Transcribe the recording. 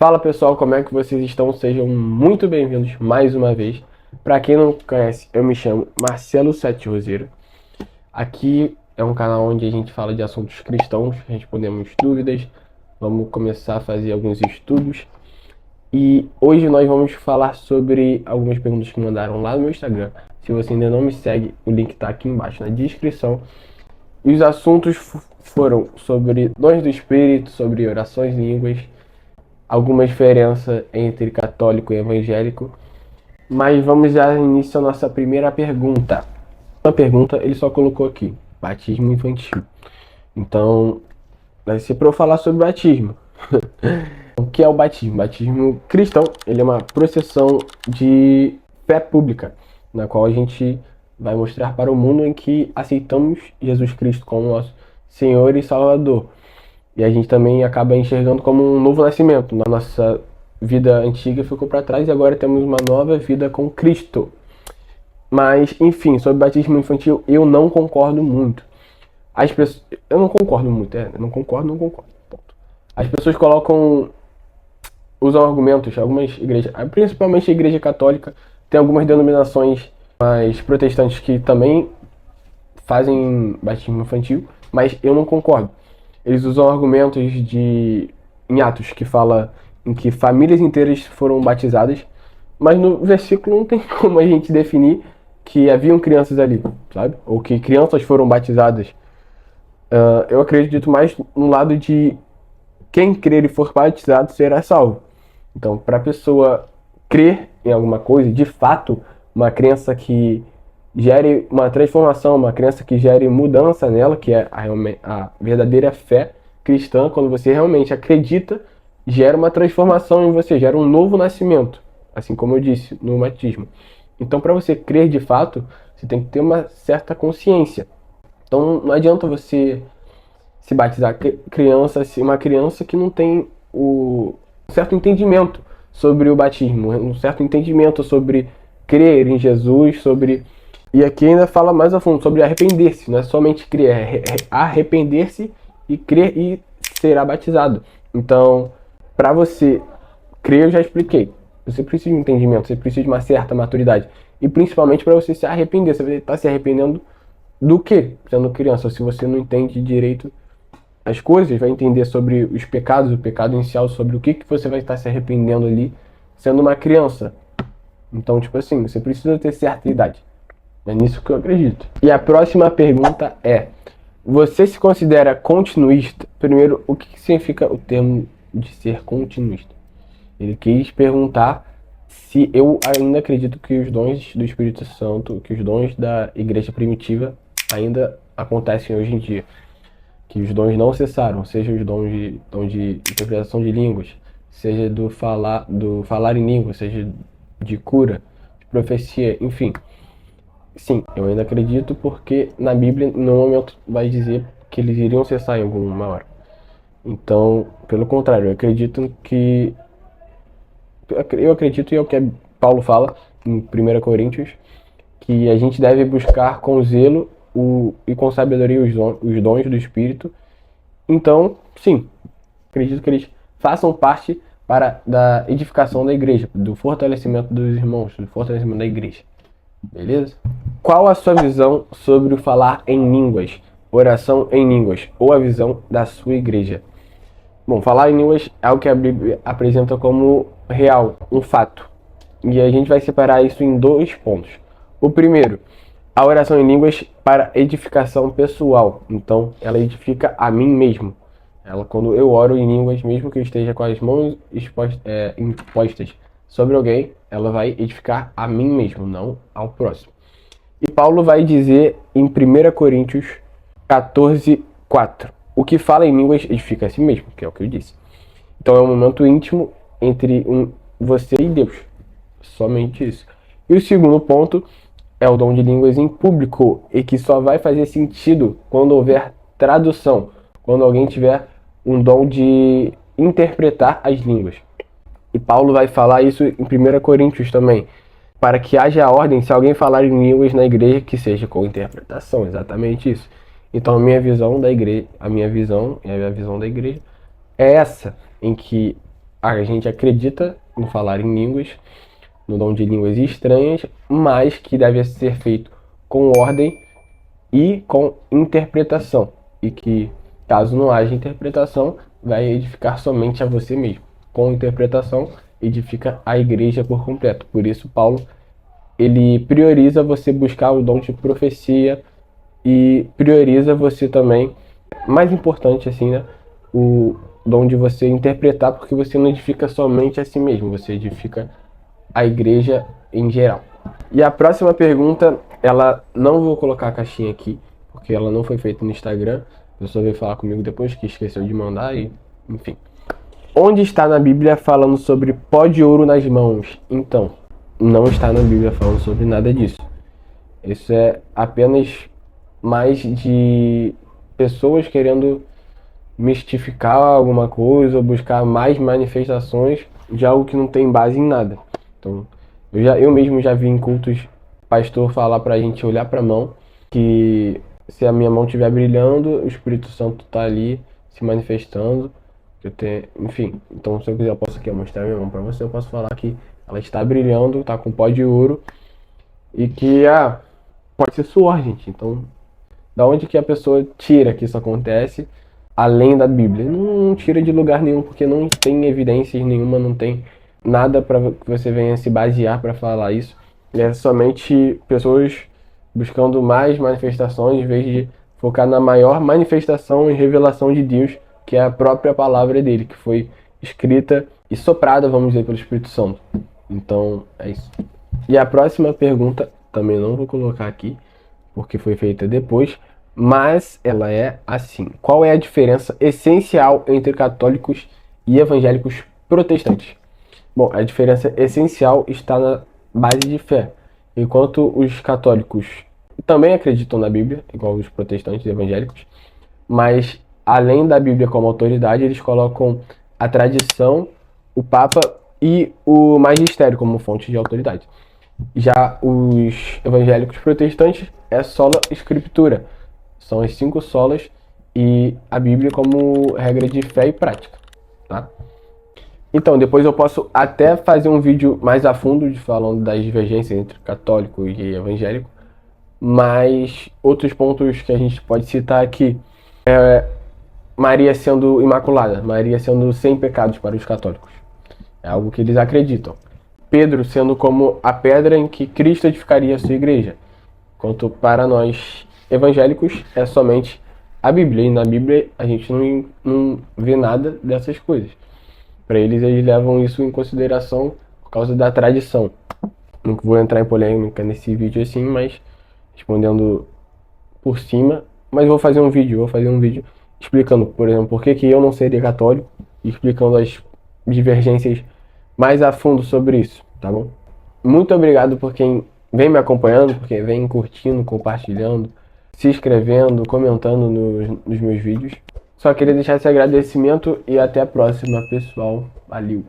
Fala pessoal, como é que vocês estão? Sejam muito bem-vindos mais uma vez. Para quem não conhece, eu me chamo Marcelo Sete Roseiro. Aqui é um canal onde a gente fala de assuntos cristãos, respondemos dúvidas, vamos começar a fazer alguns estudos. E hoje nós vamos falar sobre algumas perguntas que mandaram lá no meu Instagram. Se você ainda não me segue, o link está aqui embaixo na descrição. E os assuntos foram sobre dons do Espírito, sobre orações em línguas, alguma diferença entre católico e evangélico. Mas vamos dar início à nossa primeira pergunta. Uma pergunta ele só colocou aqui: batismo infantil. Então, vai ser para eu falar sobre batismo. O que é o batismo? Batismo cristão, ele é uma processão de fé pública, na qual a gente vai mostrar para o mundo em que aceitamos Jesus Cristo como nosso Senhor e Salvador. E a gente também acaba enxergando como um novo nascimento. A nossa vida antiga ficou para trás e agora temos uma nova vida com Cristo. Mas, enfim, sobre batismo infantil, eu não concordo muito. As pessoas, eu não concordo muito, eu não concordo. Ponto. As pessoas usam argumentos, algumas igrejas, principalmente a igreja católica, tem algumas denominações mais protestantes que também fazem batismo infantil, mas eu não concordo. Eles usam argumentos em Atos que fala em que famílias inteiras foram batizadas, mas no versículo não tem como a gente definir que haviam crianças ali, sabe? Ou que crianças foram batizadas. Eu acredito mais no lado de quem crer e for batizado será salvo. Então, para a pessoa crer em alguma coisa, de fato, uma crença que gere uma transformação, uma crença que gere mudança nela, que é a verdadeira fé cristã, quando você realmente acredita, gera uma transformação em você, gera um novo nascimento, assim como eu disse no batismo. Então, para você crer de fato, você tem que ter uma certa consciência. Então, não adianta você se batizar criança, uma criança que não tem um certo entendimento sobre o batismo, um certo entendimento sobre crer em Jesus, sobre... E aqui ainda fala mais a fundo sobre arrepender-se, não é somente crer, é arrepender-se e crer e será batizado. Então, para você crer, eu já expliquei. Você precisa de um entendimento, você precisa de uma certa maturidade. E principalmente para você se arrepender. Você vai estar se arrependendo do quê? Sendo criança, se você não entende direito as coisas, vai entender sobre os pecados, o pecado inicial, sobre o que você vai estar se arrependendo ali, sendo uma criança. Então, tipo assim, você precisa ter certa idade. É nisso que eu acredito. E a próxima pergunta é: você se considera continuista? Primeiro, o que significa o termo de ser continuista? Ele quis perguntar se eu ainda acredito que os dons do Espírito Santo, que os dons da igreja primitiva ainda acontecem hoje em dia. Que os dons não cessaram, seja os dons de interpretação de línguas, seja do falar em línguas, seja de cura, de profecia, enfim. Sim, eu ainda acredito porque na Bíblia, no momento, vai dizer que eles iriam cessar em alguma hora. Então, pelo contrário, eu acredito e é o que Paulo fala em 1 Coríntios, que a gente deve buscar com zelo e com sabedoria os dons do Espírito. Então, sim, acredito que eles façam parte da edificação da igreja, do fortalecimento dos irmãos, do fortalecimento da igreja. Beleza? Qual a sua visão sobre o falar em línguas, oração em línguas, ou a visão da sua igreja? Bom, falar em línguas é algo que a Bíblia apresenta como real, um fato. E a gente vai separar isso em dois pontos. O primeiro, a oração em línguas para edificação pessoal. Então, ela edifica a mim mesmo. Quando eu oro em línguas, mesmo que eu esteja com as mãos impostas sobre alguém, ela vai edificar a mim mesmo, não ao próximo. E Paulo vai dizer em 1 Coríntios 14:4: o que fala em línguas edifica a si mesmo, que é o que eu disse. Então é um momento íntimo entre você e Deus. Somente isso. E o segundo ponto é o dom de línguas em público, e que só vai fazer sentido quando houver tradução, quando alguém tiver um dom de interpretar as línguas. E Paulo vai falar isso em 1 Coríntios também, para que haja ordem se alguém falar em línguas na igreja que seja com interpretação, exatamente isso. Então a minha visão da igreja, a minha visão e a visão da igreja é essa, em que a gente acredita no falar em línguas, no dom de línguas estranhas, mas que deve ser feito com ordem e com interpretação. E que, caso não haja interpretação, vai edificar somente a você mesmo. Com interpretação, edifica a igreja por completo. Por isso, Paulo, ele prioriza você buscar o dom de profecia e prioriza você também, mais importante assim, né, o dom de você interpretar, porque você não edifica somente a si mesmo, você edifica a igreja em geral. E a próxima pergunta, ela não vou colocar a caixinha aqui, porque ela não foi feita no Instagram. A pessoa veio falar comigo depois que esqueceu de mandar e, enfim. Onde está na Bíblia falando sobre pó de ouro nas mãos? Então, não está na Bíblia falando sobre nada disso. Isso é apenas mais de pessoas querendo mistificar alguma coisa ou buscar mais manifestações de algo que não tem base em nada. Então, eu mesmo já vi em cultos pastor falar pra gente olhar pra mão, que se a minha mão estiver brilhando, o Espírito Santo tá ali se manifestando. Enfim, então se eu quiser eu posso aqui mostrar minha mão pra você, eu posso falar que ela está brilhando, tá com pó de ouro e que pode ser suor, gente. Então, da onde que a pessoa tira que isso acontece além da Bíblia? Não tira de lugar nenhum, porque não tem evidências nenhuma, não tem nada para que você venha se basear para falar isso. É somente pessoas buscando mais manifestações em vez de focar na maior manifestação e revelação de Deus, que é a própria palavra dele, que foi escrita e soprada, vamos dizer, pelo Espírito Santo. Então, é isso. E a próxima pergunta, também não vou colocar aqui, porque foi feita depois, mas ela é assim: qual é a diferença essencial entre católicos e evangélicos protestantes? Bom, a diferença essencial está na base de fé. Enquanto os católicos também acreditam na Bíblia, igual os protestantes e evangélicos, mas além da Bíblia como autoridade, eles colocam a tradição, o Papa e o magistério como fonte de autoridade. Já os evangélicos protestantes é sola escritura. São as 5 solas e a Bíblia como regra de fé e prática, tá? Então, depois eu posso até fazer um vídeo mais a fundo de falando das divergências entre católico e evangélico, mas outros pontos que a gente pode citar aqui é Maria sendo imaculada, Maria sendo sem pecados para os católicos. É algo que eles acreditam. Pedro sendo como a pedra em que Cristo edificaria a sua igreja. Quanto para nós evangélicos é somente a Bíblia. E na Bíblia a gente não vê nada dessas coisas. Para eles levam isso em consideração por causa da tradição. Não vou entrar em polêmica nesse vídeo assim, mas respondendo por cima. Mas vou fazer um vídeo explicando, por exemplo, por que eu não seria católico, e explicando as divergências mais a fundo sobre isso, tá bom? Muito obrigado por quem vem me acompanhando, por quem vem curtindo, compartilhando, se inscrevendo, comentando nos meus vídeos. Só queria deixar esse agradecimento e até a próxima, pessoal. Valeu!